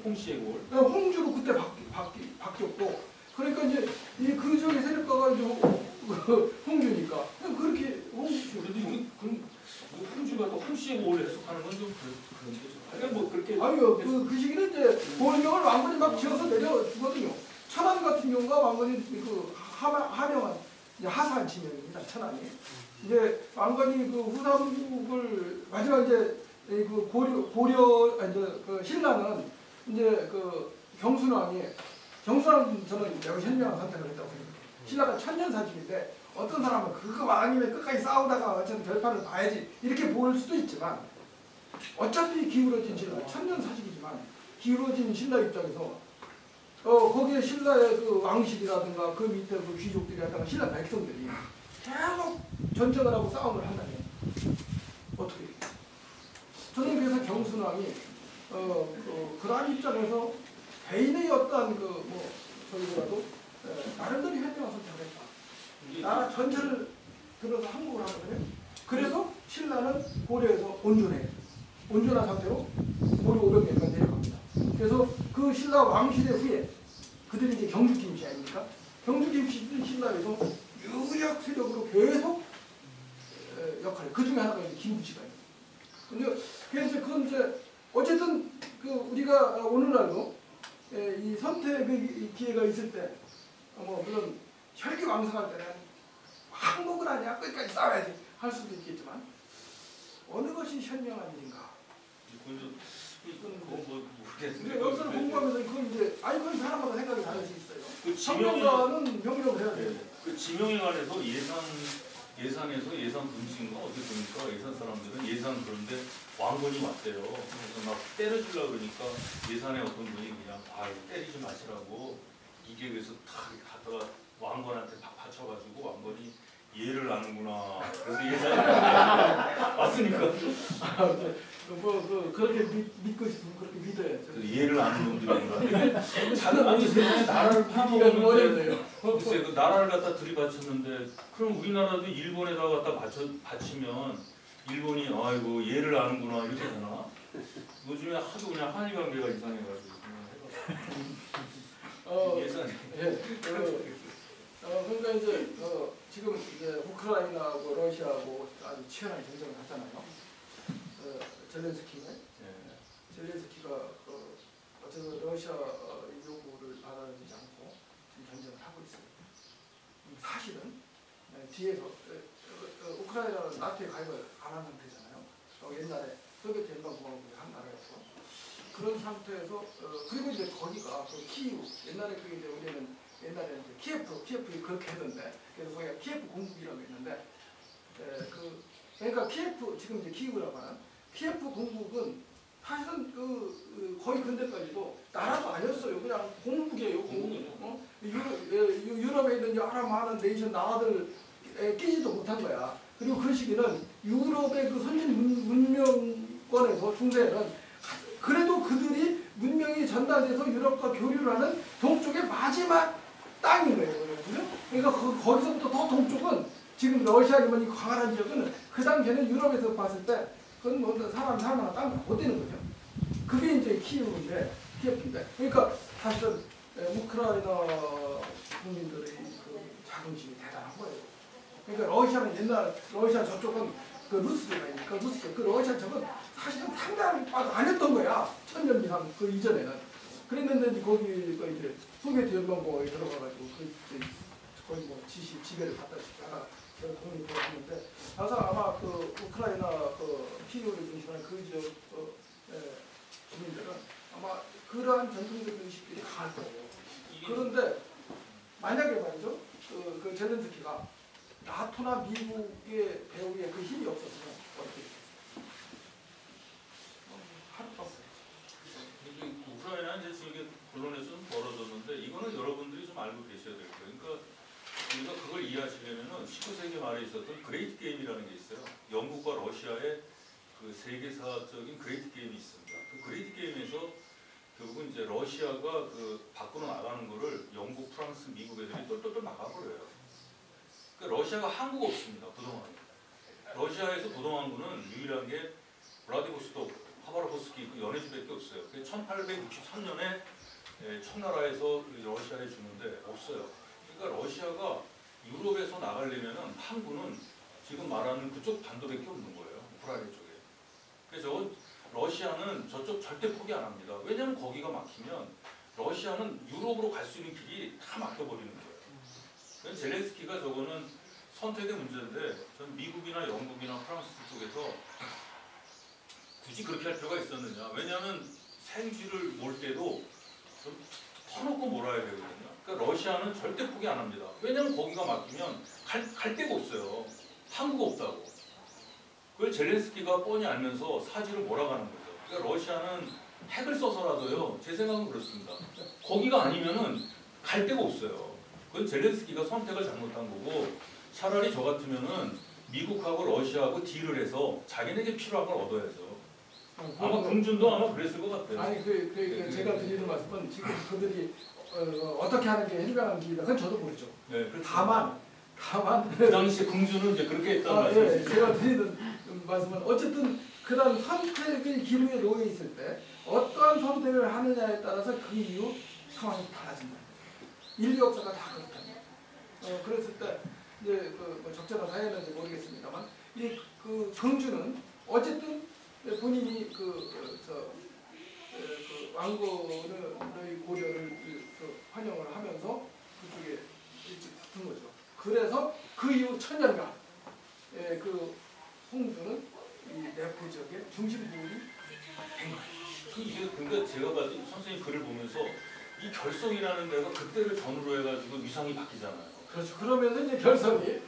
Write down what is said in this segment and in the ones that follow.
홍시해골. 홍주로 그때 바뀌었고, 그러니까 이제 그 지역의 세력가가 이제 홍주니까 그렇게 홍주. 근데 그럼 홍주가 또 홍시해골을 해석하는 건 좀 그런데 그냥 뭐 그렇게. 아니요, 그 시기는 이제 보령을 왕건이 막 지어서 내려주거든요. 천안 같은 경우가 왕건이 그 하명한 이제 하산 지명입니다. 천안이. 이제 왕건이 그 후삼국을 마지막 이제 그 이제 그 신라는 이제 그 경순왕은 저는 매우 현명한 선택을 했다고 생각해요. 신라가 천년사직인데 어떤 사람은 그거 왕이면 끝까지 싸우다가 어쨌든 결판을 봐야지 이렇게 볼 수도 있지만 어차피 기울어진 신라 천년사직이지만 기울어진 신라 입장에서 거기에 신라의 그 왕실이라든가 그 밑에 그 귀족들이라든가 신라 백성들이 계속 전쟁을 하고 싸움을 한다면 어떻게 해요? 저는 그래서 경순왕이 그러한 입장에서 개인의 어떠한 저희보다도 나름대로 현명한 선택을 했다. 나라 전체를 들어서 항복을 하거든요. 그래서 신라는 고려에서 온전한 상태로 고려 500년간 내려갑니다. 그래서 그 신라 왕시대 후에 그들이 이제 경주김씨 아닙니까? 경주김씨들이 신라에서 유력 세력으로 계속 역할을, 그 중에 하나가 이제 김부치가 있어요. 그래서 그건 이제 어쨌든 그 우리가 오늘날도 이 선택의 기회가 있을 때 물론 혈기왕성할 때는 항복을 하냐 끝까지 싸워야지 할 수도 있겠지만 어느 것이 현명한 일인가? 이건 여기서 공부하면서 그건 이제 그건 사람마다 생각이 다를 수 있어요. 그 평론가는 명령을 해야 돼요. 그 지명에 관해서 예산에서 예산 분식인가 어떻게 보니까 예산 사람들은 예산 그런데 왕건이 왔대요. 그래서 막 때려주려고 그러니까 예산에 어떤 분이 그냥 때리지 마시라고 이게 그래서 다 갔다가 왕건한테 다 받쳐가지고 왕건이 이해를 하는구나. 그래서 예산이 왔으니까. 그렇게 믿고 싶으면 그렇게 믿어야죠. 이해를 아는 놈들인가. 자는 아니 세상에 나라를 파먹었는데 글쎄 그 나라를 갖다 들이받쳤는데 그럼 우리나라도 일본에다 갖다 바치면 일본이 아이고 얘를 아는구나 이렇게 되나? 요즘에 하도 그냥 한일 관계가 이상해가지고 예산이. 그러니까 이제 지금 이제 우크라이나하고 러시아하고 아주 치열한 전쟁을 하잖아요. 젤렌스키가 어쨌든 러시아 요구를 받아들이지 않고 지금 전쟁을 하고 있어요. 사실은 뒤에서 우크라이나는 나토에 가입을 안 한 상태잖아요. 옛날에 소비에트 연방공화국의 한 나라였고 그런 상태에서 그리고 이제 거기가 그 키이우 옛날에 그 이제 우리는 옛날에는 이제 키예프 그렇게 했는데 그래서 거기가 키예프 공국이라고 했는데 그러니까 키예프 지금 이제 키이우라고 하는 키예프 공국은 사실은 거의 근대까지도 나라도 아니었어요. 그냥 공국이에요. 공국. 유럽에 있는 여러 많은 네이션 나라들 끼지도 못한 거야. 그리고 그 시기는 유럽의 그 선진 문명권에서 중세에는 그래도 그들이 문명이 전달돼서 유럽과 교류를 하는 동쪽의 마지막 땅인 거예요. 그러니까 거기서부터 더 동쪽은 지금 러시아이면 이 광활한 지역은 그 당시에는 유럽에서 봤을 때 그건 뭐 사람 살만한 땅이 못 되는 거죠. 그게 이제 키예프인데 그러니까 사실은 우크라이나 국민들의 그 자긍심이 대단한 거예요. 그러니까 러시아는 옛날 러시아 저쪽은 그 루스가 있으니까 그 러시아 쪽은 사실은 상당히 아니었던 거야. 1000년 이상 그 이전에는. 그랬는데 이제 거기가 이제 소비에트 연방공화국에 들어가가지고 거의 뭐 지배를 받다시피 하나 독립을 했는데 그래서 아마 그 우크라이나 키이우를 중심으로 그 지역 주민들은 아마 그러한 전통적인 의식들이 강할 거예요. 그런데 만약에 말이죠, 그 젤렌스키가 나토나 미국의 배후에 그 힘이 없었으면 어떻게 됐겠어요? 하루도 없어요. 우크라이나는 이제 지금 언론에서 좀 벌어졌는데 이거는 여러분들이 좀 알고 계셔야 될 거예요. 그러니까 우리가 그걸 이해하시려면은 19세기 말에 있었던 그레이트 게임이라는 게 있어요. 영국과 러시아의 그 세계사적인 그레이트 게임이 있습니다. 그 그레이트 게임에서 결국은 이제 러시아가 그 밖으로 나가는 거를 영국, 프랑스, 미국 애들이 똘똘똘 막아버려요. 그러니까 러시아가 항구가 없습니다. 부동항. 러시아에서 부동항구는 유일한 게 블라디보스토크 하바르호스키 그 연해주밖에 없어요. 1863년에 청나라에서 러시아에 주는데 없어요. 그러니까 러시아가 유럽에서 나가려면은 항구는 지금 말하는 그쪽 반도밖에 없는 거예요. 우크라이나 쪽에. 그래서 러시아는 저쪽 절대 포기 안 합니다. 왜냐하면 거기가 막히면 러시아는 유럽으로 갈 수 있는 길이 다 막혀버리는 거예요. 그래서 젤렌스키가 저거는 선택의 문제인데 전 미국이나 영국이나 프랑스 쪽에서 굳이 그렇게 할 필요가 있었느냐. 왜냐하면 생쥐를 몰 때도 좀 터놓고 몰아야 되거든요. 그러니까 러시아는 절대 포기 안 합니다. 왜냐하면 거기가 막히면 갈 데가 없어요. 항구가 없다고. 그걸 젤렌스키가 뻔히 알면서 사지를 몰아가는 거죠. 그러니까 러시아는 핵을 써서라도요. 제 생각은 그렇습니다. 거기가 아니면은 갈 데가 없어요. 그건 젤렌스키가 선택을 잘못한 거고 차라리 저 같으면은 미국하고 러시아하고 딜을 해서 자기네게 필요한 걸 얻어야죠. 아마 금준도 아마 그랬을 것 같아요. 아니 제가 드리는 말씀은 지금 그들이 어떻게 하는 게 현명한 길이다. 그건 저도 모르죠. 네, 그렇죠. 다만 그 당시에 금주는 이제 그렇게 했다는 말씀이시죠. 예, 제가 드리는 말씀은 어쨌든 그런 선택의 기로에 놓여 있을 때 어떠한 선택을 하느냐에 따라서 그 이후 상황이 달라진다. 인류 역사가 다 그렇답니다. 그랬을 때 이제 뭐 적절한 사연인지 모르겠습니다만 그 금주는 어쨌든 본인이 왕건의 고려를 환영을 하면서 그쪽에 일찍 붙은 거죠. 그래서 그 이후 천년간 그 홍주는 이 내포 지역의 중심부이 된 거예요. 그러니까 제가 봐도 선생님 글을 보면서 이 결성이라는 데가 그때를 전후로 해가지고 위상이 바뀌잖아요. 그렇죠. 그러면서 이제 결성이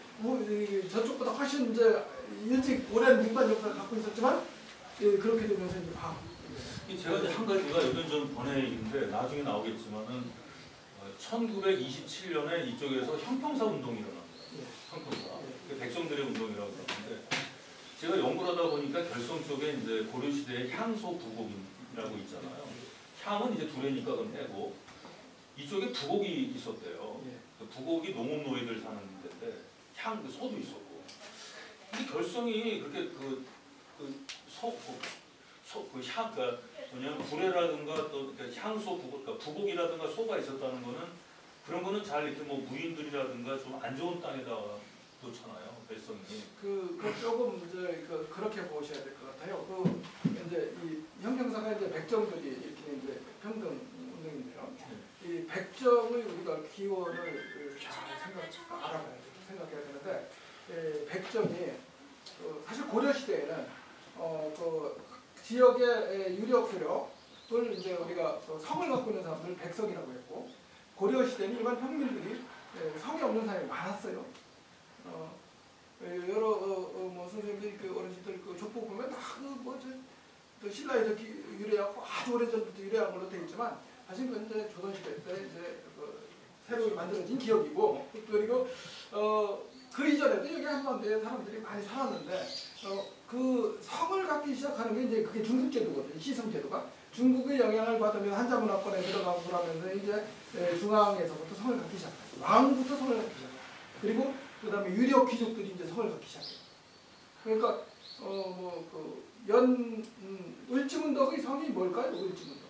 저쪽보다 훨씬 이제 일찍 오랜 민간 역사를 갖고 있었지만 그렇게 되면서 이제 제가 이제 한 가지가 이건 좀 번외 얘기인데 나중에 나오겠지만은 1927년에 이쪽에서 형평사 운동이 일어납니다. 형평사. 백성들의 운동이라고 그러는데 제가 연구를 하다 보니까 결성 쪽에 이제 고려 시대의 향소 부곡이라고 있잖아요. 향은 이제 두레니까 그럼 빼고 이쪽에 부곡이 있었대요. 그 부곡이 농업노예들 사는 데인데 향 소도 있었고. 이 결성이 그렇게 그러니까 뭐냐면 구레라든가 또 향소 부곡, 그러니까 부곡이라든가 소가 있었다는 거는 그런 거는 잘 이렇게 뭐 무인들이라든가 좀 안 좋은 땅에다 놓잖아요. 결성이. 그 조금 이제 그렇게 보셔야 될 것 같아요. 이제 이 형평사가 이제 백정들이 이렇게 이제 평등 운동인데요. 이 백정의 우리가 기원을 잘 알아봐야 돼요. 생각해야 되는데 백정이 사실 고려 시대에는 그 지역의 유력 세력을 이제 우리가 성을 갖고 있는 사람들 백성이라고 했고 고려 시대는 일반 평민들이 성이 없는 사람이 많았어요. 여러 뭐 선생님들 어르신들 족보 보면 다 신라에서 유래하고 아주 오래전부터 유래한 걸로 되어 있지만 사실 그건 이제 조선시대 때 이제 새로 만들어진 기억이고 그리고 그 이전에도 여기 한반도에 사람들이 많이 살았는데 그 성을 갖기 시작하는 게 이제 그게 중국 제도거든요. 시성 제도가 중국의 영향을 받으면 한자 문화권에 들어가고 그러면서 이제 중앙에서부터 성을 갖기 시작해요. 왕부터 성을 갖기 시작해요. 그리고 그다음에 유력 귀족들이 이제 성을 갖기 시작해요. 그러니까 을지문덕의 성이 뭘까요? 을지문덕.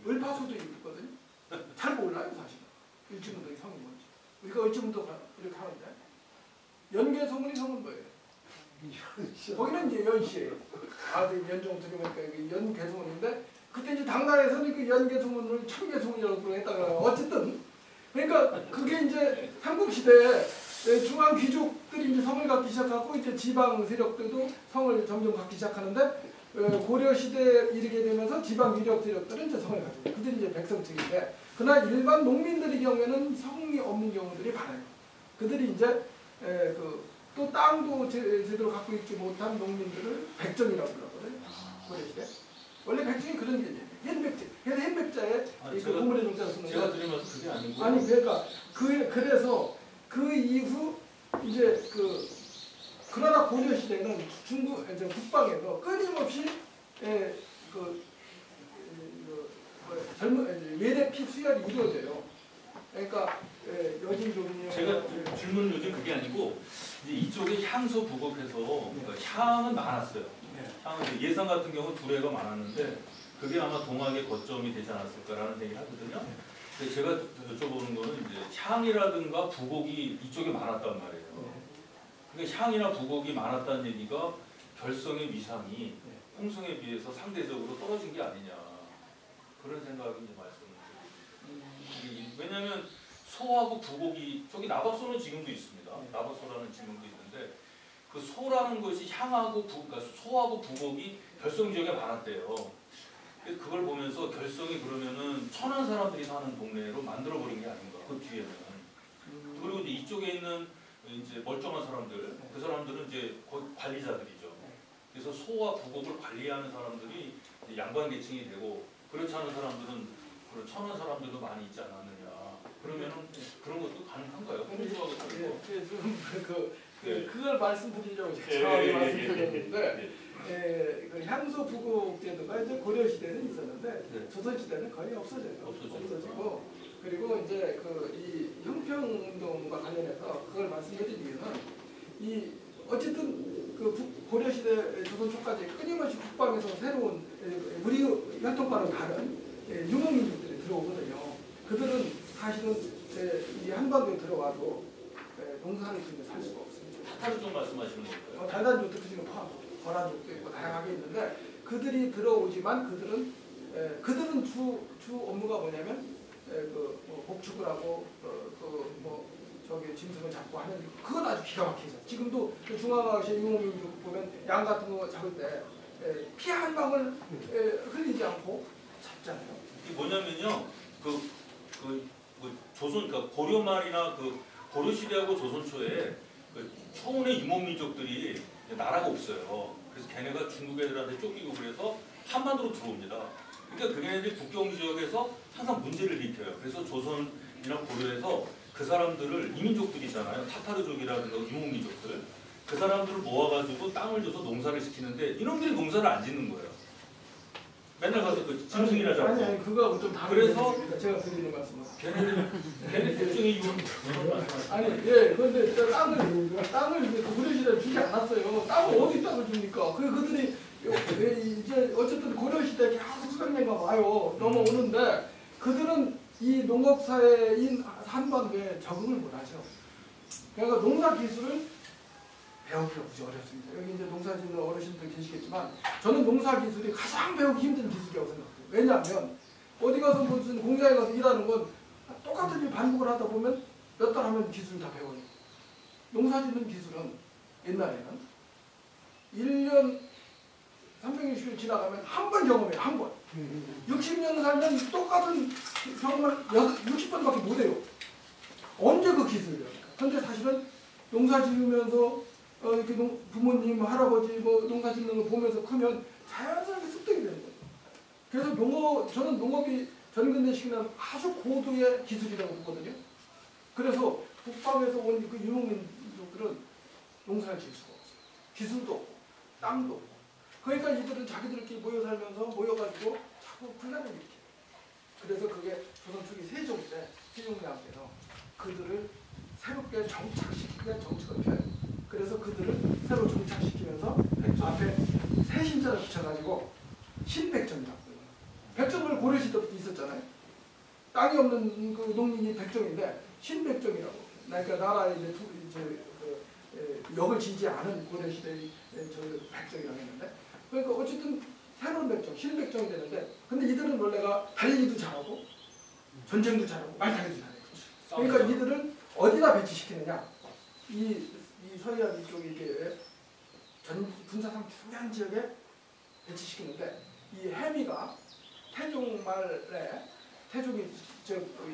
을파소도 있거든요. 잘 몰라요 사실. 을지문덕의 성이 뭔지. 우리가 을지문덕 이렇게 하는데 연개소문의 성은 뭐예요? 거기는 이제 연시예요. 연종 들으니까 연개소문인데 그때 이제 당나라에서는 그 연개소문을 천개소문이라고 했다가 어쨌든 그러니까 그게 이제 삼국시대에 중앙 귀족들이 이제 성을 갖기 시작하고 이제 지방 세력들도 성을 점점 갖기 시작하는데 고려 시대에 이르게 되면서 지방 유력 세력들은 이제 성을 갖고 그들이 이제 백성층인데 그러나 일반 농민들의 경우에는 성이 없는 경우들이 많아요. 그들이 이제 또 땅도 제대로 갖고 있지 못한 농민들을 백정이라고 그러거든요. 고려 시대. 원래 백정이 그런 개념이에요. 현백제. 그래서 현백자에 고문의 종자를 쓰는 제가 드린 말씀 그게 아니고. 아니 그러니까 그래서 그 이후 이제 그러나 고려 시대는 중국 이제 북방에서 끊임없이 젊은 외대피 수혈이 이루어져요. 그러니까 여진 종류. 제가 질문 요즘 그게 아니고 이제 이쪽에 향소 부곡해서 그러니까 향은 많았어요. 네. 향은 예산 같은 경우 두레가 많았는데 그게 아마 동학의 거점이 되지 않았을까라는 얘기를 하거든요. 근데 제가 여쭤보는 거는 이제 향이라든가 부곡이 이쪽에 많았단 말이에요. 그러니까 향이나 부곡이 많았다는 얘기가 결성의 위상이 홍성에 비해서 상대적으로 떨어진 게 아니냐 그런 생각이 이제 말씀을 드립니다. 왜냐하면 소하고 부곡이 저기 나박소는 지금도 있습니다. 나박소라는 지명도 있는데 그 소라는 것이 향하고 그러니까 소하고 부곡이 결성 지역에 많았대요. 그걸 보면서 결성이 그러면은 천한 사람들이 사는 동네로 만들어 버린 게 아닌가 그 뒤에는. 그리고 이제 이쪽에 있는 이제 멀쩡한 사람들 그 사람들은 이제 거의 관리자들이죠. 그래서 소와 부곡을 관리하는 사람들이 이제 양반 계층이 되고 그렇지 않은 사람들은 그런 천한 사람들도 많이 있지 않았느냐. 그러면은 그런 것도 가능한가요? 그걸 말씀드리려고 정확히 말씀드렸는데 그 향소 부곡 제도가 이제 고려 시대는 있었는데 조선 시대는 거의 없어지고 그리고 이제 그 이 형평운동과 관련해서 그걸 말씀드린 이유는 이 어쨌든 그 고려 시대 조선 초까지 끊임없이 북방에서 새로운 우리 혈통과는 다른 유목민족들이 들어오거든요. 그들은 사실은 이 한반도에 들어와도 농사를 짓며 살 수가 없습니다. 타타르족 말씀하시는 건가요? 달단족도 그 중에 포함하고 거란족도 있고 다양하게 있는데 그들이 들어오지만 그들은 주 업무가 뭐냐면 뭐 복축을 하고 저기 짐승을 잡고 하는 그건 아주 기가 막히죠. 지금도 중앙아시아 유목민족 보면 양 같은 거 잡을 때 피 한 방울 흘리지 않고 잡잖아요. 이게 뭐냐면요, 뭐 조선, 그러니까 고려 말이나 그 고려 시대하고 조선 초에 그 초원의 유목민족들이 나라가 없어요. 그래서 걔네가 중국 애들한테 쫓기고 그래서 한반도로 들어옵니다. 그러니까 그네들이 국경 지역에서 항상 문제를 일으켜요. 그래서 조선이나 고려에서 그 사람들을 이민족들이잖아요. 타타르족이라든가 유목민족들. 그 사람들을 모아가지고 땅을 줘서 농사를 시키는데 이놈들이 농사를 안 짓는 거예요. 맨날 가서 그 짐승이나 잡고. 아니 그거하고 좀 다른 그래서 제가 드리는 말씀은 걔네 특징이 이건 아니 그런데 땅을 고려시대에 주지 않았어요. 땅을 어디 땅을 줍니까? 그들이 이제 어쨌든 고려시대에 계속 수백 년간 와요. 넘어오는데 그들은 이 농업사회인 한반도에 적응을 못하죠. 그러니까 농사 기술을 배우기가 무지 어렵습니다. 여기 이제 농사 짓는 어르신들 계시겠지만 저는 농사 기술이 가장 배우기 힘든 기술이라고 생각해요. 왜냐하면 어디 가서 무슨 공장에 가서 일하는 건 똑같은 일 반복을 하다 보면 몇 달 하면 기술을 다 배워요. 농사 짓는 기술은 옛날에는 1년 360일 지나가면 한 번 경험해요. 한 번. 60년 살면 똑같은 경험을 60번밖에 못해요. 언제 그 기술을 배웁니까? 그런데 사실은 농사 지으면서 이렇게 부모님, 할아버지 농사 짓는 거 보면서 크면 자연스럽게 습득이 되는 거예요. 그래서 저는 농업이 전근대식이라는 아주 고도의 기술이라고 보거든요. 그래서 북방에서 온 그 유목민족들은 농사를 지을 수가 없어요. 기술도 없고 땅도 없고. 그러니까 이들은 자기들끼리 모여 살면서 모여가지고 자꾸 분란을 일으켜요. 그래서 그게 조선 초기 세종대왕께서 그들을 새롭게 정착시키는 정책을 펴요. 그래서 그들을 새로 정착시키면서 앞에 새 신자를 붙여가지고 신백정이라고 해요. 백정을 고려시대부터 있었잖아요. 땅이 없는 그 농민이 백정인데 신백정이라고. 그러니까 나라에 이제 역을 지지 않은 고려시대의 백정이라고 했는데 그러니까 어쨌든 새로운 백정, 신백정이 되는데 근데 이들은 원래가 달리기도 잘하고 전쟁도 잘하고 말타기도 잘해요. 그러니까 이들은 어디다 배치시키느냐? 이 서해안 이쪽에 이게 군사상 중요한 지역에 배치시키는데 이 해미가 태종 말에 태종이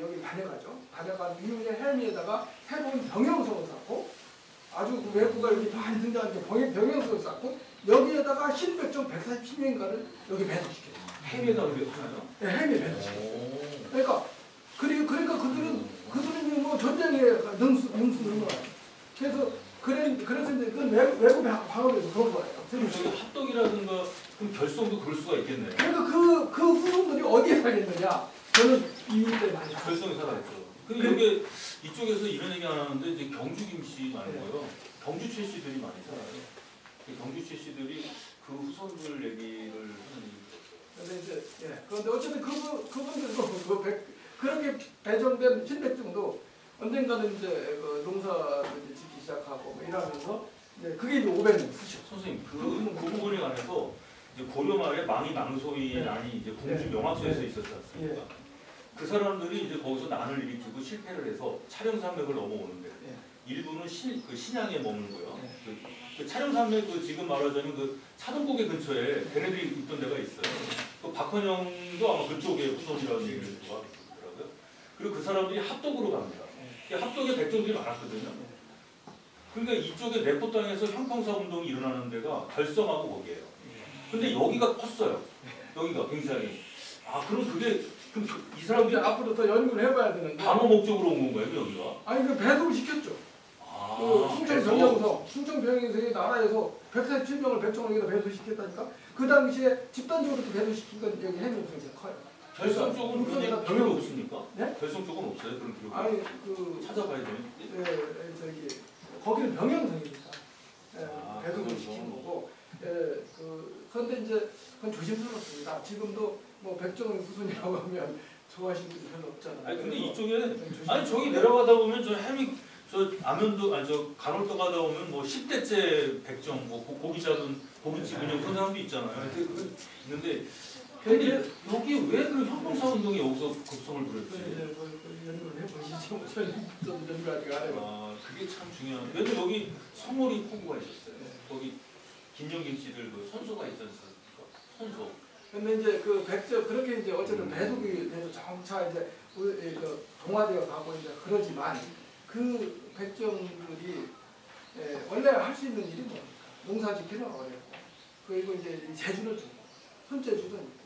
여기 다녀가죠. 다녀간 이후에 해미에다가 새로운 병영성을 쌓고 아주 그 외구가 여기 많이 등장하는 게 병영성을 쌓고 여기에다가 신백정 140명인가를 여기 배치시켜요. 해외에다 어떻게 하나요? 네, 해미 배치시켜요. 그러니까 그들은 뭐 전쟁에 능수능란해요. 그래서 이제 그건 외부 방어에서 그런 거예요. 저기 합덕이라든가 그럼 결성도 그럴 수가 있겠네요. 그래서 그 후손들이 어디에 살겠느냐? 저는 이 문제 많이 결성이 살아있죠. 근데 여기 이쪽에서 이런 얘기 안 하는데 이제 경주 김씨 말고요. 경주 최 씨들이 많이 살아요. 경주 최 씨들이 그 후손들 얘기를 하는. 근데 이제 그런데 어쨌든 그분들도 그렇게 배정된 신백증도 언젠가는 이제 그 농사를 이제 짓기 시작하고 뭐 이러면서 이제 그게 이제 500년 수죠. 선생님 그 부분에 관해서 이제 고려 말에 망이 망소이 난이 이제 공주 명확서에서 있었지 않습니까? 그 사람들이 이제 거기서 난을 일으키고 실패를 해서 촬영산맥을 넘어오는데 일부는 그 신양에 머물고요. 그 촬영산맥 그 지금 말하자면 그 차동고개 근처에 걔네들이 있던 데가 있어요. 그 박헌영도 아마 그쪽에 후손이라는 얘기를 하더라고요. 그리고 그 사람들이 합독으로 갑니다. 합독에 백정들이 많았거든요. 그러니까 이쪽에 내포 땅에서 형평사 운동이 일어나는 데가 결성하고 거기에요. 근데 여기가 컸어요. 여기가 굉장히. 그럼 그게 그럼 이 사람들이 앞으로 더 연구를 해봐야 되는데. 방어 목적으로 온 건가요, 여기가? 아니 그 배도를 시켰죠. 그 충청병영성이 나라에서 147명을 백정을 여기다 배도시켰다니까. 그 당시에 집단적으로 배도시킨 건 여기 해명성이 커요. 결성 쪽은 그런 기록이 없습니까? 네? 결성 쪽은 없어요, 그런 기록이? 아니 그 찾아봐야 되는. 저기 거기는 병영성이니까 배도를 그렇죠. 시킨 거고. 그런데 이제 그건 조심스럽습니다. 지금도 뭐 백정의 후손이라고 하면 좋아하시는 분이 별로 없잖아요. 아니 근데 이쪽에 저기 내려가다 보면 저 해미 저 안면도 저 간월도 가다 보면 뭐 10대째 백정 뭐 고기 잡은 고깃집 운영 그런 사람도 있잖아요. 근데 여기 왜 그런 형평사 운동이 여기서 급성을 부렸지? 연구를 해보시죠. 저는 연구 아직 안 해요. 그게 참 중요한. 왜냐면 여기 성월이 포구가 있었어요. 거기 김영김 씨들 그 선소가 있었으니까 선소. 근데 이제 그 백정 그렇게 이제 어쨌든 배속이 돼서 점차 이제 그 동화되어 가고 이제 그러지만 그 백정들이 원래 할 수 있는 일이 뭡니까? 농사짓기는 어렵고 그리고 이제 재주를 주고 손재주도 있고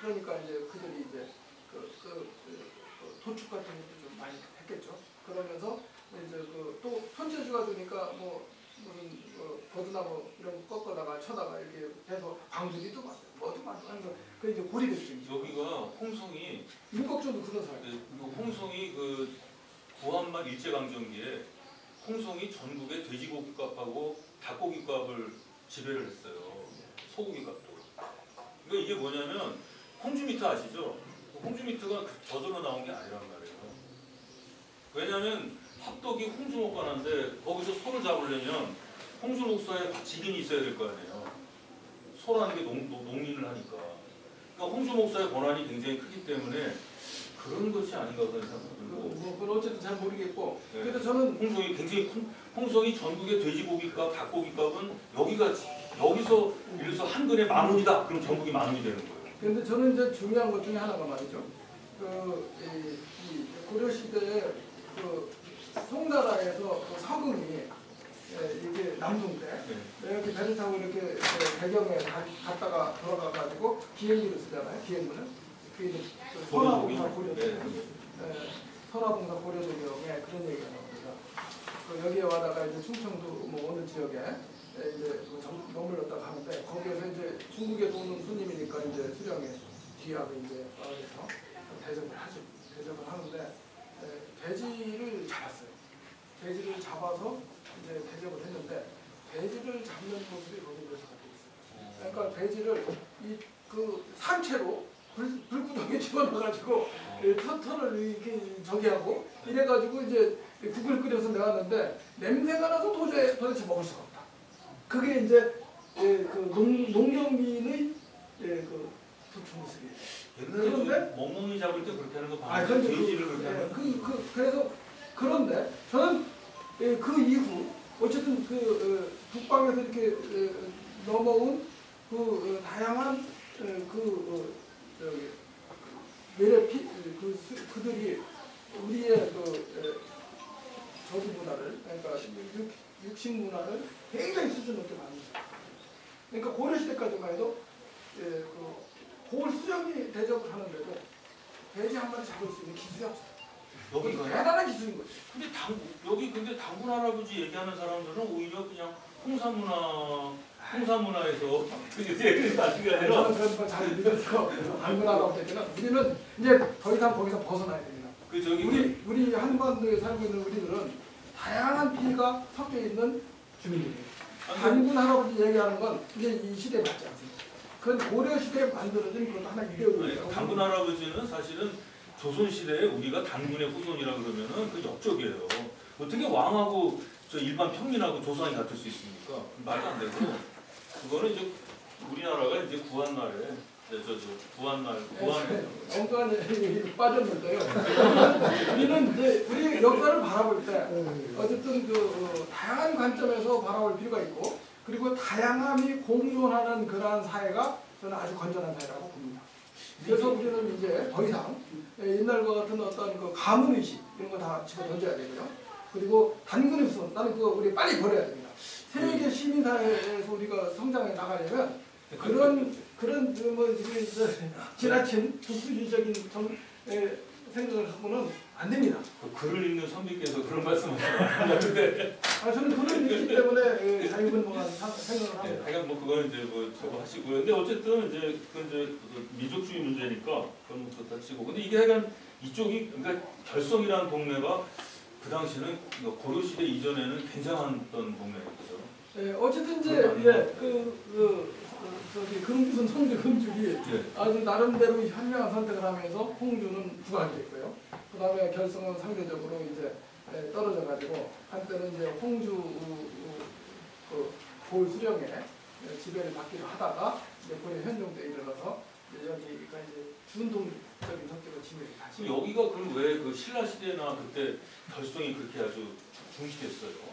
그러니까 이제 그들이 이제 도축 같은 것도 좀 많이 했겠죠. 그러면서 이제 또 손재주가 되니까 무슨 버드나무 이런 거 꺾어다가 쳐다가 이렇게 해서 광주리도 많아요. 뭐도 많아요. 그 이제 고리백증이죠. 여기가 홍성이 윤곡조도 그런 사람. 홍성이 그 구한말 일제강점기에 홍성이 전국의 돼지고기값하고 닭고기값을 지배를 했어요. 소고기값도. 그러니까 이게 뭐냐면 홍주미트 아시죠? 홍주미트가 저절로 나온 게 아니란 말이에요. 왜냐하면 합독이 홍주목관한데 거기서 소를 잡으려면 홍주 목사의 직인이 있어야 될 거 아니에요. 소라는 게 농민을 하니까. 그러니까 홍주 목사의 권한이 굉장히 크기 때문에 그런 것이 아닌가 그런 생각이 들고. 그건 어쨌든 잘 모르겠고. 네. 그래도 저는 홍성이 굉장히 홍성이 전국의 돼지고기값, 닭고기값은 여기서 예를 들어서 한 근에 10,000원이다. 그럼 전국이 10,000원이 되는 거예요. 그런데 저는 이제 중요한 것 중에 하나가 말이죠. 이 고려 시대에 송나라에서 서궁이 이렇게 남동 때 이렇게 배를 타고 이렇게 배경에 갔다가 돌아가가지고 비행기를 쓰잖아요. 비행문을. 그게 이제 선화봉사 고려도경, 선화봉사 고려도경에 그런 얘기가 나옵니다. 여기에 와다가 이제 충청도 뭐 어느 지역에 이제 머물렀다 가는데 거기에서 이제 중국에 도는 손님이니까 이제 수령에 귀하게 이제 마을에서 대접을 하죠. 대접을 하는데 돼지를 잡았어요. 돼지를 잡아서 이제 대접을 했는데 돼지를 잡는 모습이 거기 묘사가 돼 있어요. 그러니까 돼지를 그 산채로 불구덩이에 집어넣어가지고 털을 이렇게 저기 하고 이래가지고 이제 국을 끓여서 내왔는데 냄새가 나서 도대체 먹을 수가 없다. 그게 이제 그 농경민의 그 도축 모습이에요. 옛날에 멍멍이 잡을 때 그렇게 하는 거 봤는데 돼지를 그렇게 하는 거. 그래서 그런데 저는 그 이후 어쨌든 북방에서 이렇게 넘어온 다양한 그들이 우리의 저주 문화를 그러니까 육식 문화를 굉장히 수준 높게 만듭니다. 그러니까 고려 시대까지만 해도 고을 수령이 대접을 하는데도 돼지 한 마리 잡을 수 있는 기술이 없어요. 여기가 대단한 기술인 거죠. 근데 당군 할아버지 얘기하는 사람들은 오히려 그냥 홍사문화에서 그게 아니라 저는 그런 거 잘 믿어서 당군 할아버지 때는 우리는 이제 더 이상 거기서 벗어나야 됩니다. 그 저기 우리 한반도에 살고 있는 우리들은 다양한 피해가 섞여 있는 주민들이에요. 단군 할아버지 얘기하는 건 이제 이 시대에 맞지 않습니다. 그건 고려 시대에 만들어진 그것도 하나의 이데올로기예요. 단군 할아버지는 사실은 조선 시대에 우리가 단군의 후손이라 그러면은 그 역적이에요. 어떻게 왕하고 저 일반 평민하고 조상이 같을 수 있습니까? 말이 안 되고 그거는 이제 우리나라가 이제 구한말에 구한예요. 엉간에 빠졌는데요. 우리는 이제 우리 역사를 바라볼 때 어쨌든 다양한 관점에서 바라볼 필요가 있고 그리고 다양함이 공존하는 그러한 사회가 저는 아주 건전한 사회라고 봅니다. 그래서 우리는 이제 더 이상 옛날과 같은 어떤 그 가문의식 이런 거 다 집어 던져야 되고요. 그리고 단군의 후손 나는 그거 우리 빨리 버려야 됩니다. 세계 시민사회에서 우리가 성장해 나가려면 그런 뭐 지나친 독수주의적인 생각을 하고는 안 됩니다. 글을 읽는 선비께서 그런 말씀하시는 근데 저는 글을 읽기 때문에 자유분방한 생각을 합니다. 하여간 뭐 그거는 이제 뭐 저거 하시고요. 근데 어쨌든 이제 그건 이제 민족주의 문제니까 그건 뭐 그렇다 치고. 근데 이게 하여간 이쪽이 그러니까 결성이라는 동네가 그 당시는 고려 시대 이전에는 굉장한 동네였죠. 예, 어쨌든 이제 저기 금주선 성주 금죽이 아주 나름대로 현명한 선택을 하면서 홍주는 부각이 됐고요. 그 다음에 결성은 상대적으로 이제 떨어져 가지고 한때는 이제 홍주 고을 수령의 지배를 받기로 하다가 이제 고려 현종 때 이르러서 이제 여기가 이제 준동적인 성격의 지배를 다시. 여기가 그럼 왜 그 신라 시대나 그때 결성이 그렇게 아주 중시됐어요?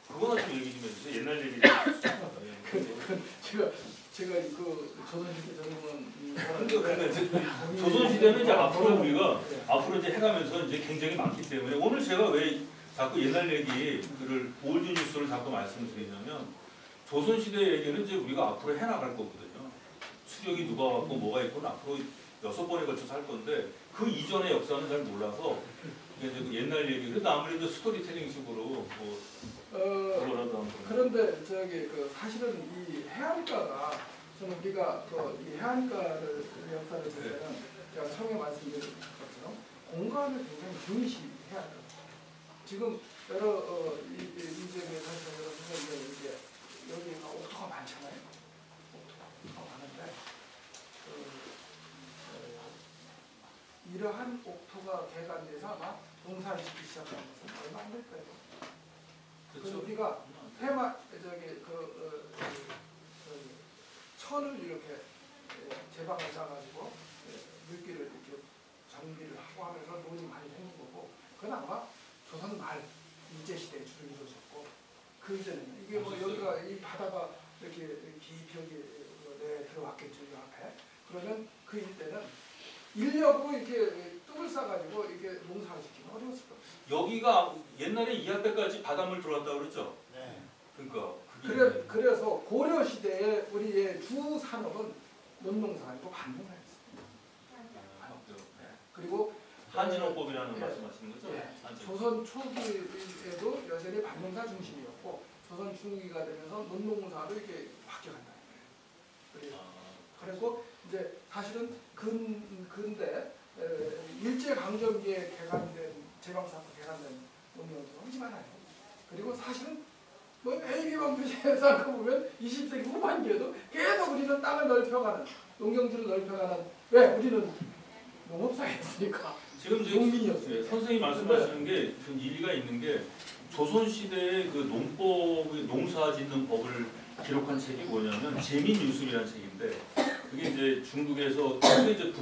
그거나 좀 얘기 좀 해주세요. 옛날 얘기. 제가 그 조선시대 전후는 조선시대는 이제 앞으로 우리가 앞으로 이제 해가면서 이제 굉장히 많기 때문에 오늘 제가 왜 자꾸 옛날 얘기를 올드 뉴스를 자꾸 말씀드리냐면 조선시대 얘기는 이제 우리가 앞으로 해나갈 거거든요. 수령이 누가 왔고 뭐가 있고 앞으로 6번에 걸쳐서 할 건데 그 이전의 역사는 잘 몰라서 이제 그 옛날 얘기 그래도 아무래도 스토리텔링식으로 뭐 그런데 저기 사실은 이 해안가가 저는 우리가 이 해안가를 역사를 볼 때는 제가 처음에 말씀드린 것처럼 공간을 굉장히 중시해야 합니다. 지금 여러 인생에 사실 여러분들 이제 여기가 옥토가 많잖아요. 옥토가 많은데 이러한 옥토가 개간돼서 아마 농사를 짓기 시작한 것은 얼마 안 될 거예요. 그래서 우리가 천을 이렇게 제방을 짜가지고 물기를 이렇게 정비를 하고 하면서 논이 많이 생긴 거고 그건 아마 조선 말 일제시대에 주로 이루어졌고 그 이전에는 이게 뭐 여기가 이 바다가 이렇게 깊이 여기 들어왔겠죠 이 앞에. 그러면 그 일대는 인력으로 이렇게 뚝을 싸가지고 이렇게 농사를 짓기는 어려웠을 거예요. 여기가 옛날에 이 앞에까지 바닷물 들어왔다고 그랬죠? 네. 그러니까 그래서 고려 시대에 우리의 주 산업은 논농사가 아니고 반농사였어요. 그리고 한진홍법이라는 말씀하시는 거죠? 네. 조선 초기에도 여전히 반농사 중심이었고 조선 중기가 되면서 논농사로 이렇게 바뀌어간다. 그리고 이제 사실은 근대 일제 강점기에 개간된 제방사도 개간된 논농사가 훨씬 많아요. 그리고 사실은 뭐 AB방부시에서 보면 20세기 후반기에도 계속 우리는 땅을 넓혀가는 농경지를 넓혀가는 왜 우리는 농업사였으니까 지금 농민이었어요. 선생님이 말씀하시는 게 좀 일리가 있는 게 조선시대의 그 농사 짓는 법을 기록한 책이 뭐냐면 제민유술이라는 책인데 그게 이제 중국에서 그때 이제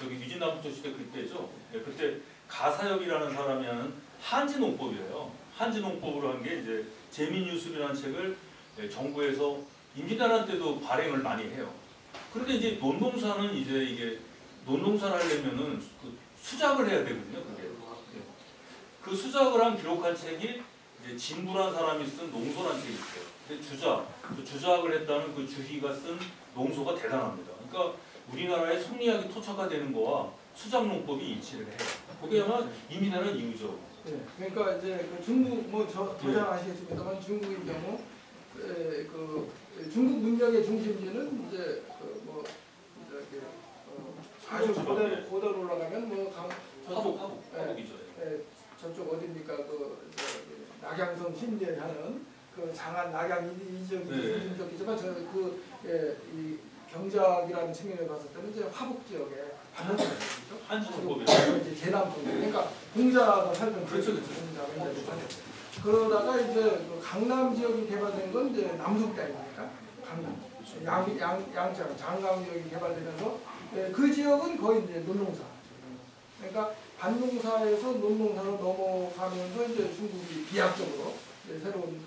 위진남북조 시대 그때죠. 그때 가사엽이라는 사람이 하는 한진농법이에요. 한진농법으로 한 게 이제 제민유술이라는 책을 정부에서 임진왜란 때도 발행을 많이 해요. 그런데 이제 논농사는 이제 이게 논농사를 하려면은 그 수작을 해야 되거든요. 그게 그 수작을 한 기록한 책이 이제 진부란 사람이 쓴 농소라는 책이 있어요. 근데 주작을 했다는 그 주희가 쓴 농소가 대단합니다. 그러니까 우리나라의 성리학이 토착화되는 거와 수작농법이 일치를 해요. 그게 아마 임진왜란 이후죠. 네, 그러니까 이제 중국 더 잘 아시겠습니다만 중국의 경우 중국 문명의 중심지는 이제 아주 고대로 올라가면 뭐 화북이죠. 저쪽 어딥니까 낙양성 신대하는 그 장안 낙양 이적이 적이지만 이 경작이라는 측면에 봤을 때는 이제 화북 지역에 한지족법이죠. 이제 제남동 그러니까 공자가 살던 그렇죠. 공자가 이제 그러다가 이제 그 강남 지역이 개발된 건 이제 남북 땅이니까 강남 양장 장강 지역이 개발되면서 그 지역은 거의 이제 논농사. 그러니까 반농사에서 논농사로 넘어가면서 이제 중국이 비약적으로 새로운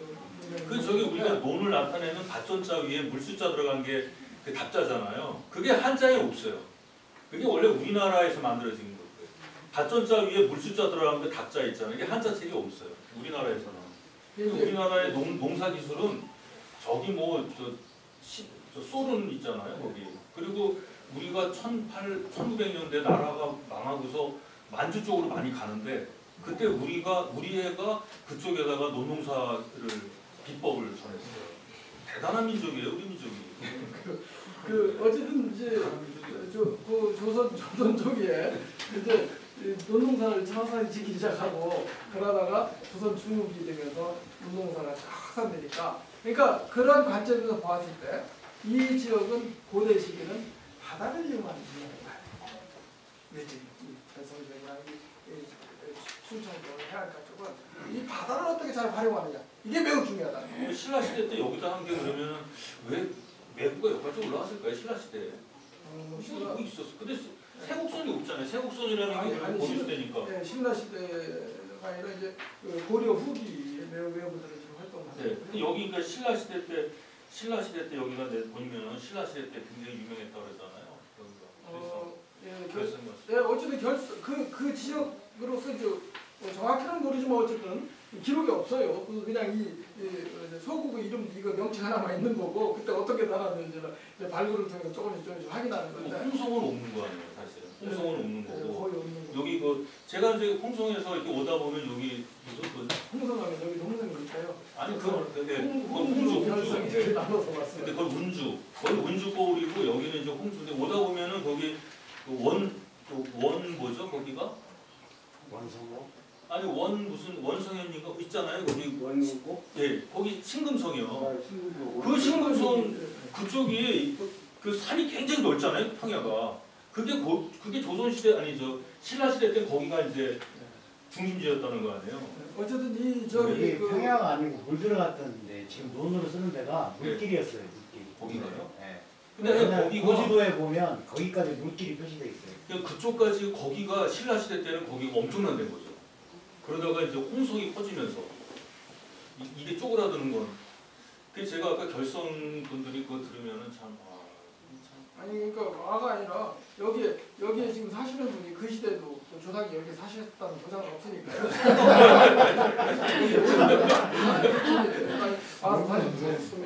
그 저기 우리가 논을 나타내는 밭전자 위에 물숫자 들어간 게 그 답자잖아요. 그게 한자에 없어요. 그게 원래 우리나라에서 만들어진 거예요. 밭전자 위에 물숫자 들어간 게 답자 있잖아요. 이게 한자책이 없어요. 우리나라에서는. 우리나라의 농사 기술은 저기 저 소른 있잖아요. 거기. 그리고 우리가 1900년대 나라가 망하고서 만주 쪽으로 많이 가는데 그때 우리 애가 그쪽에다가 논농사를 비법을 전했어요. 대단한 민족이에요, 우리 민족이. 어쨌든 이제 조선 초기에 이제 논농사를 서서히 짓기 시작하고 그러다가 조선 중국이 되면서 논농사가 쫙 확산되니까 그러니까 그런 관점에서 보았을 때 이 지역은 고대 시기는 바다를 이용하는 지역이다. 왜지? 개성이나 충청도 해안가 쪽은 이 바다를 어떻게 잘 활용하느냐 이게 매우 중요하다. 신라 시대 때 여기다 한 게 그러면 왜 매부가 여기까지 올라왔을까요? 신라 시대에. 뭐 있었어. 근데 세곡선이 없잖아요. 세곡선이라는 게 고려 시대니까. 네, 신라 시대가 아니라 이제 고려 후기에 외부들이 지금 활동하고. 네. 근데 여기 그러니까 신라 시대 때 여기가 보면 신라 시대 때 굉장히 유명했다 그러잖아요. 여기가. 어쨌든 그 지역으로서 정확히는 모르지만 어쨌든 기록이 없어요. 그냥 이 서국의 이름 이거 명칭 하나만 있는 거고 그때 어떻게 살았는지는 발굴을 통해서 조금씩 확인하는 건데. 홍성은 없는 거 아니에요, 사실. 홍성은 없는 거고. 거의 없는 거. 여기 제가 이제 홍성에서 이렇게 오다 보면 여기 무슨 홍성하면 여기 동성이 있어요. 아니 그건 홍주 별성이 나눠서 왔어요. 근데 거기 운주 거울이고 여기는 이제 홍주인데 오다 보면은 거기 원 뭐죠 거기가? 원성호? 아니 무슨 원성현인가 있잖아요 거기 원고? 예 거기 신금성이요. 신금성. 그 신금성 그쪽이 그 산이 굉장히 넓잖아요 평야가. 그게 조선 시대 아니죠 신라 시대 때 거기가 이제 중심지였다는 거 아니에요. 어쨌든 이게 평야가 아니고 물 들어갔던데 지금 논으로 쓰는 데가 물길이었어요. 물길. 거기가요? 네. 근데 거기가 고지도에 보면 거기까지 물길이 표시돼 있어요. 그냥 그쪽까지 거기가 신라 시대 때는 거기가 엄청난 데인 거죠. 그러다가 이제 홍성이 퍼지면서 이게 쪼그라드는 건. 그 제가 아까 결성 분들이 그거 들으면은 참. 아니 그러니까 아가 아니라 여기에 지금 사시는 분이 그 시대도 조상이 여기 사셨다는 보장은 없으니까요.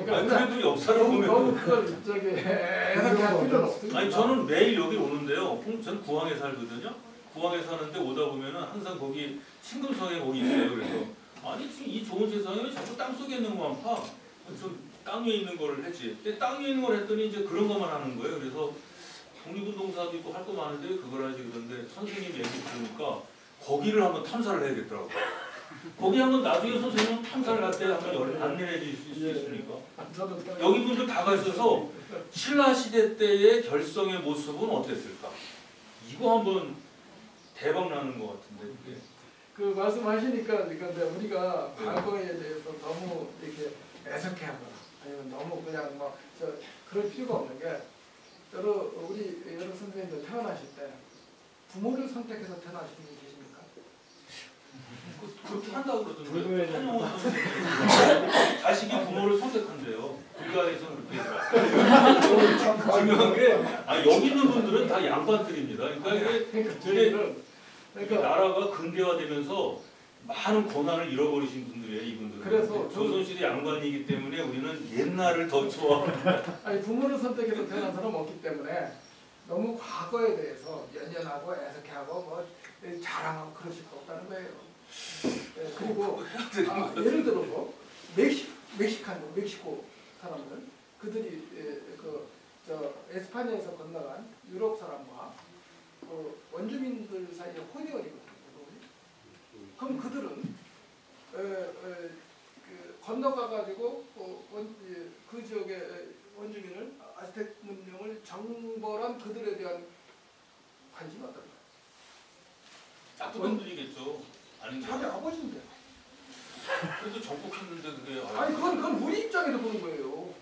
그래도 역사를 보면 너무 그걸 해석할 필요는 없습니다. 아니 저는 매일 여기 오는데요. 저는 구항에 살거든요. 구항에 사는데 오다 보면은 항상 거기 신금성에 거기 있어요. 그래서 아니 지금 이 좋은 세상에 왜 자꾸 땅 속에 있는 것만 파? 땅 위에 있는 걸 했지. 근데 땅 위에 있는 걸 했더니 이제 그런 것만 하는 거예요. 그래서 독립운동사도 있고 할 거 많은데 그걸 하지 그런데 선생님 얘기 들으니까 거기를 한번 탐사를 해야겠더라고요. 거기 한번 나중에 선생님 탐사를 할 때 한번 안내해 주실 수 있으니까. 여기 분들 다 가셔서 신라 시대 때의 결성의 모습은 어땠을까? 이거 한번 대박 나는 것 같은데 그게. 그 말씀하시니까 근데 우리가 과거에 대해서 너무 이렇게 애석해하거나 아니면 너무 그냥 그럴 필요가 없는 게 우리 여러 선생님들 태어나실 때 부모를 선택해서 태어나신 분 계십니까? 그렇게 한다고 그러던데. 한용호 선생님 자식이 부모를 선택한대요. 불가에서는 그렇게 해요. 중요한 게 여기 있는 분들은 다 양반들입니다. 그러니까 나라가 근대화되면서 많은 권한을 잃어버리신 분들이에요, 이분들은. 그래서 조선시대 양반이기 때문에 우리는 옛날을 더 좋아합니다. 아니 부모를 선택해서 태어난 사람은 없기 때문에 너무 과거에 대해서 연연하고 애석해하고 자랑하고 그러실 거 없다는 거예요. 그리고 예를 들어서 멕시코 사람들 그들이 에스파냐에서 건너간 유럽 사람과 원주민들 사이에 혼혈이거든요. 그럼 그들은 건너가가지고 그 지역의 원주민을 아즈텍 문명을 정벌한 그들에 대한 관심이 어떨까요? 나쁜 놈들이겠죠. 아닌가? 자기 아버지인데. 그래도 정복했는데 그게 아니 그건 우리 입장에서 보는 거예요.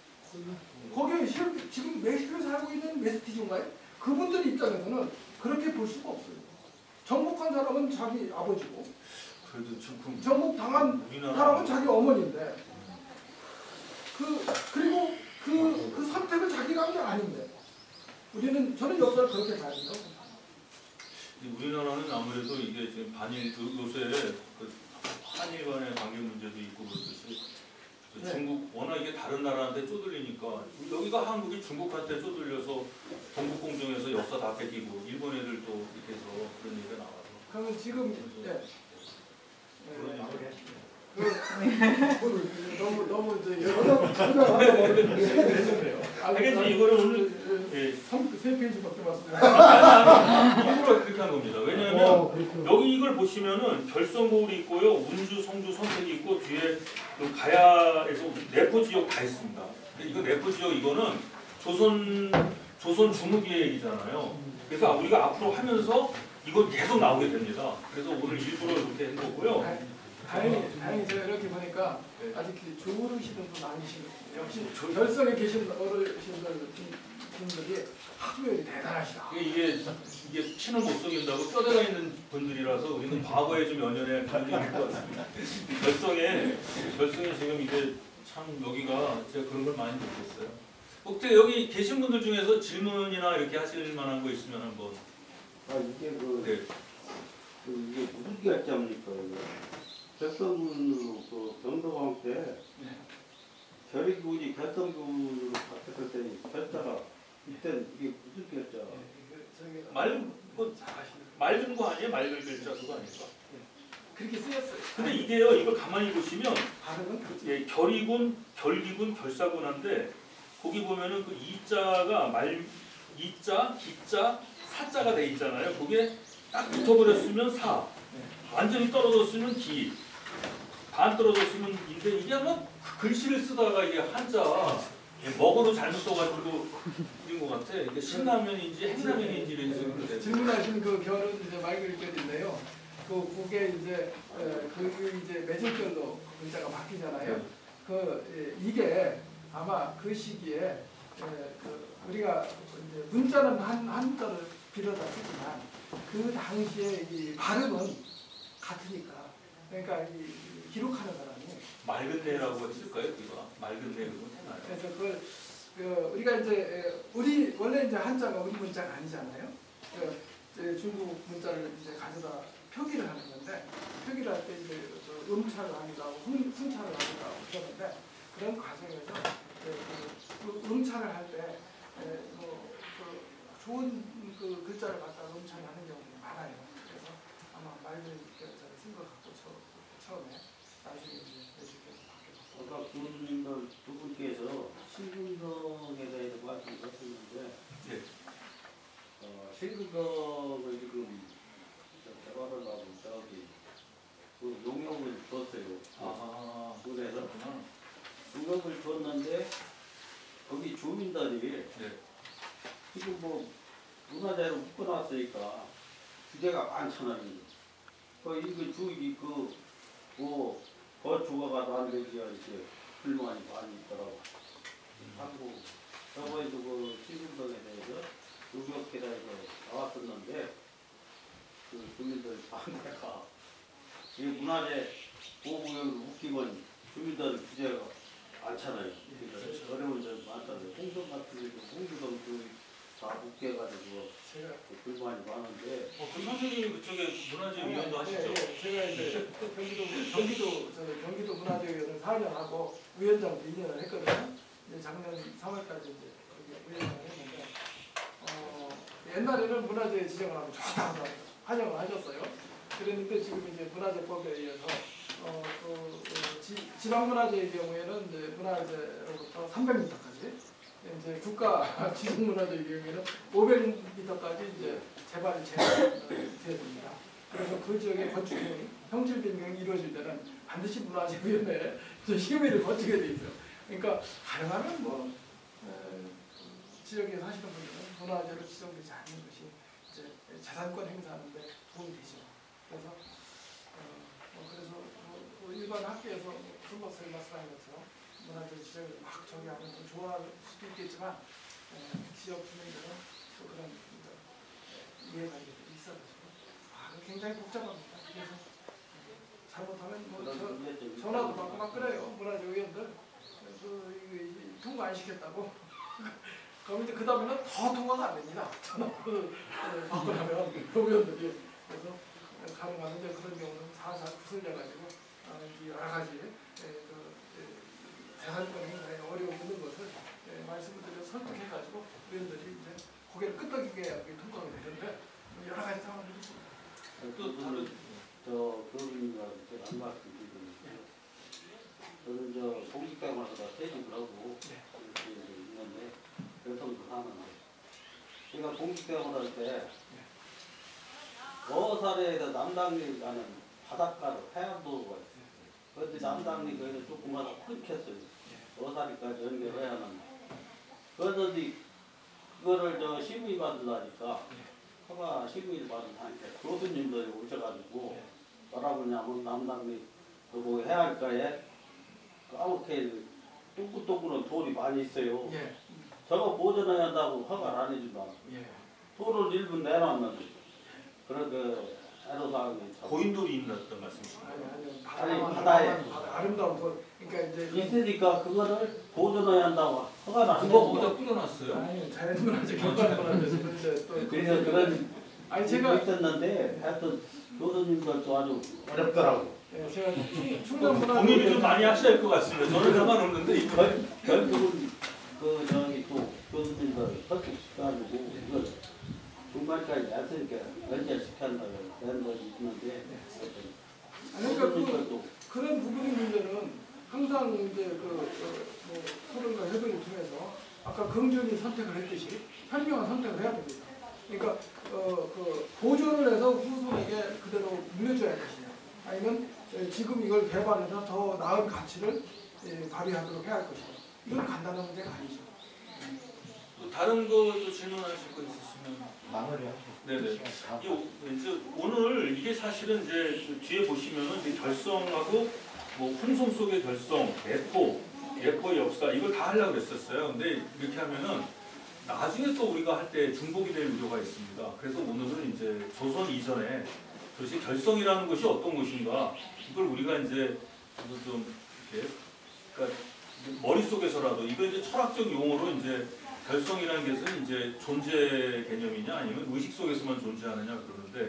거기에 지금 멕시코에 살고 있는 메스티지인가요? 그분들 입장에서는 그렇게 볼 수가 없어요. 정복한 사람은 자기 아버지고 그래도 좀 정복당한 사람은 자기 어머니인데 그리고 그 선택을 자기가 한 게 아닌데 저는 역사를 그렇게 봐야 된다고 생각합니다. 우리나라는 아무래도 이게 지금 반일 요새 그 한일 간의 관계 문제도 있고 그렇듯이 네. 중국 워낙 이게 다른 나라한테 쪼들리니까 여기가 한국이 중국한테 쪼들려서 동북공정에서 역사 다 뺏기고 일본 애들도 이렇게 해서 그런 얘기가 나와서 그러면 지금 너무 이제 여러 하겠지 이거는 오늘 세 페이지밖에 맞습니다. 일부러 그렇게 한 겁니다. 왜냐하면 여기 이걸 보시면은 결성고울이 있고요, 운주, 성주, 선택이 있고 뒤에 그 가야에서 내포 지역 다 있습니다. 근데 이거 내포 지역 이거는 조선 중후기의 얘기잖아요. 그래서 우리가 앞으로 하면서 이건 계속 나오게 됩니다. 그래서 오늘 일부러 이렇게 한 거고요. 다행히 제가 이렇게 보니까 아직 조르시는 분 아니시거든요. 역시 결성에 계신 어르신들 분들이 학교에 대단하시다. 이게 피는 못 속인다고 뼈대가 있는 분들이라서 우리는 과거에 좀 연연해 분들이 있는 것 같습니다. 결성에 지금 이게 참 여기가 제가 그런 걸 많이 느꼈어요. 혹시 여기 계신 분들 중에서 질문이나 이렇게 하실 만한 거 있으면 한번. 이게 네. 이게 무슨 결자입니까 이거? 결성군으로 그 병도왕 때 결의군이 결성군으로 바뀌었을 때 결자가 이때 이게 무슨 결자? 맑은 거 아니에요? 맑은 글자 그거 아닐까? 그렇게 쓰였어요. 근데 이게요, 이걸 가만히 보시면 발음은 그렇죠. 예, 결의군, 결기군, 결사군한데 거기 보면은 그 이자가 이자, 기자, 사자가 돼 있잖아요. 거기에 딱 붙어버렸으면 사, 완전히 떨어졌으면 기, 반 떨어졌으면 인데 이게 아마 글씨를 쓰다가 이게 한자 먹어도 잘못 써가지고 이런 것 같아. 이게 신라면인지 행라면인지를 지금 질문하신 그 결은 이제 맑을 결인데요. 그게 이제 매질결로 글자가 바뀌잖아요. 이게 아마 그 시기에 우리가 이제 문자는 한자를 빌어다 쓰지만 그 당시에 이 발음은 같으니까 그러니까 이 기록하는 사람이 맑은 내라고 했을까요? 우리가 맑은 내 그거 해나요? 그래서 그걸 우리가 이제 우리 원래 이제 한자가 우리 문자가 아니잖아요. 중국 문자를 이제 가져다 표기를 하는 건데 표기를 할 때 이제 음차를 하기도 하고 훈차를 하기도 하고 그러는데 그런 과정에서 음차를 할 때 좋은 그 글자를 갖다가 음차를 하는 경우가 많아요. 그래서 아마 맑은 글자를 쓴 것 같고 처음에 나중에 이제 내주께서 바뀌었고. 아까 군님들 두 분께서 신분성에 대해서 말씀하셨는데 네. 신분성을 지금 대화를 하고 저기 그 용역을 줬어요. 군에서 용역을 줬는데 거기 주민들이 네. 지금 뭐 문화재로 묶어놨으니까 규제가 많잖아요. 뭐 거주가가 안 되지 이렇게 불만이 많이 있더라고. 하고 저번에도 그 신분성에 대해서 용역회사에서 나왔었는데 그 주민들 반대가 이 문화재 보호구역으로 묶이면 주민들 규제가 많잖아요. 그러니까 어려운 점이 많잖아요. 홍성 같은 경우 홍주동 다 묶여가지고 불만이 많은데. 그 선생님이 그쪽에 문화재위원도 하시죠? 제가 이제 경기도 문화재위원을 4년 하고 위원장도 2년을 했거든요. 이제 작년 3월까지 이제 위원장을 했는데 옛날에는 문화재 지정을 하면 좋다고 환영을 하셨어요. 그랬는데 지금 이제 문화재법에 의해서 지방문화재의 경우에는 이제 문화재로부터 300m까지 이제 국가 지속문화재 경우에는 500m까지 이제 재발이 제한돼야 됩니다. 그래서 그 지역의 건축이 형질 변경이 이루어질 때는 반드시 문화재위원회에 심의를 거치게 돼 있어요. 그러니까 가능하면 뭐 지역에 사시는 분들은 문화재로 지정되지 않는 것이 이제 재산권 행사하는데 도움이 되죠. 그래서 일반 학교에서 금방 말씀하신 것처럼 문화재 지정을 막 정의하면 좀 좋아할 수도 있겠지만 지역 주민들은 또 그런 이해관계들이 있어가지고 굉장히 복잡합니다. 그래서 잘못하면 뭐 전화도 받고 막 그래요. 문화재 의원들 통과 안 시켰다고. 그럼 이제 그 다음에는 더 통과가 안 됩니다. 전화를 받고 나면 의원들이. 그래서 가능한데 그런 경우는 사사 구슬려가지고 여러 가지 재산권 행사에 어려움이 있는 것을 말씀을 드려 설득해가지고 의원들이 이제 고개를 끄덕이게 통과가 되는데 여러 가지 상황들이 있습니다. 또 다른 교수님한테 한 말씀 드리는데 저는 공직대학원에서 퇴직을 하고 있는데 결성도 하는데 제가 공직대학원 할 때 어사리에서 남당리 가는 바닷가로 해안도로가 있어요. 그런데 남당리 거기는 조그마한 끊겼어요. 어사리까지 연결해야 하는데 그런데 그거를 심의 받으려니까 허가 심의를 받으니까 교수님들이 오셔가지고 뭐라고 하냐면 남당리 그 해안가에 까맣게 뚜꾸뚜꾸는 돌이 많이 있어요. 저거 보존해야 한다고 허가를 안 해준다고. 돌을 일부 내놨는데 그런 애로사항이 고인돌이 있었던 말씀이시죠? 아니 바다에 아름다운 돌. 그러니까 이제 있으니까 그거를 보존해야 한다고 허가를 안 그거 해준다고. 거기다 뿌려놨어요. 아니 자연문화재 경관문화재에서 그런데 또 그래서 그런 아니 제가 있었는데 하여튼 교수님들도 아주 어렵더라고. 제가 충남문화재 고민을 좀 많이 하셔야 할 것 같습니다. 저는 상관없는데 이거 결국은 또 교수님들 설득시켜가지고 이걸 중간까지 놨으니까 연결시켜한다고 그런 것이 있는데 그러니까 그런 부분의 문제는 항상 이제 뭐 토론과 협의를 통해서 아까 긍정적인 선택을 했듯이 현명한 선택을 해야 됩니다. 그러니까 보존을 해서 후손에게 그대로 물려줘야 할 것이냐, 아니면 지금 이걸 개발해서 더 나은 가치를 발휘하도록 해야 할 것이냐. 이건 간단한 문제가 아니죠. 또 다른 거 질문하실 거 있으시면 마무리하죠. 네네. 이제 오늘 이게 사실은 이제 뒤에 보시면은 이제 결성하고 뭐 홍성 속의 결성, 예포의 역사 이걸 다 하려고 그랬었어요. 근데 이렇게 하면은 나중에 또 우리가 할 때 중복이 될 우려가 있습니다. 그래서 오늘은 이제 조선 이전에 도대체 결성이라는 것이 어떤 것인가 이걸 우리가 이제 좀 이렇게 그러니까 머릿속에서라도 이거 이제 철학적 용어로 이제 결성이라는 것은 이제 존재 개념이냐 아니면 의식 속에서만 존재하느냐 그러는데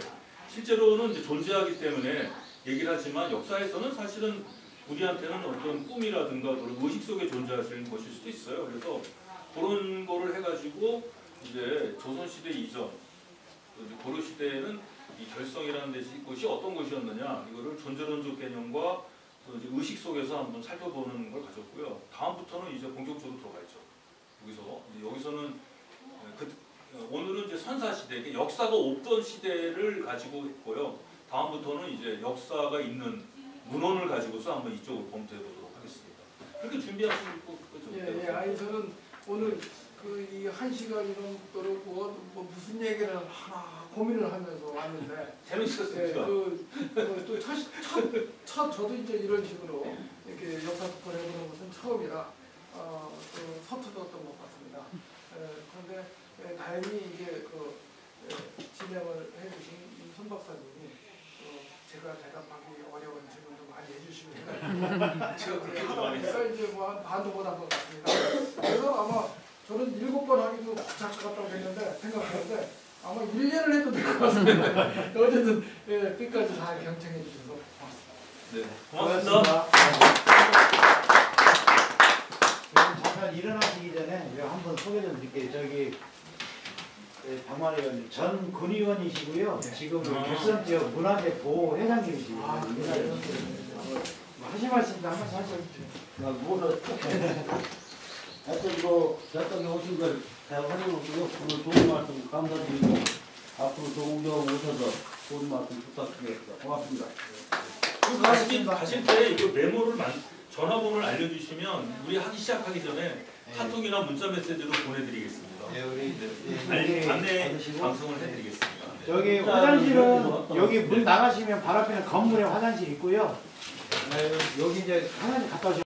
실제로는 이제 존재하기 때문에 얘기를 하지만 역사에서는 사실은 우리한테는 어떤 꿈이라든가 그런 의식 속에 존재하시는 것일 수도 있어요. 그래서 그런 거를 해가지고 이제 조선시대 이전 고려 시대에는 이 결성이라는 것이 어떤 것이었느냐 이거를 존재론적 개념과 또 이제 의식 속에서 한번 살펴보는 걸 가졌고요. 다음부터는 이제 본격적으로 들어가죠. 여기서는 오늘은 이제 선사 시대, 역사가 없던 시대를 가지고 있고요. 다음부터는 이제 역사가 있는 문헌을 가지고서 한번 이쪽으로 검토해 보도록 하겠습니다. 그렇게 준비하시고 예, 아니 저는 오늘 이 1시간 넘도록 뭐 무슨 얘기를 하나 고민을 하면서 왔는데 재밌었습니다. 또 첫 저도 이제 이런 식으로 이렇게 역사 토크를 해보는 것은 처음이라 또 서투었던 것 같습니다. 그런데 다행히 이게 진행을 해주신 손 박사님이 제가 대답하기 어려운 질문도 많이 해주시고 제가 그렇게 하다 보니까 이제 뭐 한 반도 못 한 것 같습니다. 그래서 아마 저는 7번 하기도 벅찰 것 같다고 생각하는데 아마 1년을 해도 될 것 같습니다. 어쨌든 끝까지 잘 경청해 주셔서 고맙습니다. 네, 고맙습니다. 잠깐 일어나시기 전에 한번 소개 좀 드릴게요. 저기 박만희 의원님 전 군의원이시고요. 지금 결선 지역 문화재 보호 회장님이시고요. 하실 말씀도 한 말씀 하셔도 뭐는 하여튼 뭐 저쪽에 오신 걸 잘 환영하고요. 오늘 좋은 말씀 감사드리고 앞으로 조공정 오셔서 좋은 말씀 부탁드리겠습니다. 고맙습니다. 가실 때 이거 메모를 전화번호를 알려주시면 우리 하기 시작하기 전에 카톡이나 문자 메시지로 보내드리겠습니다. 네, 우리 안내 받으시고. 방송을 해드리겠습니다. 네. 여기 화장실은 여기 문 나가시면 바로 앞에는 건물에 화장실 있고요. 여기 이제 화장실 갔다 오시면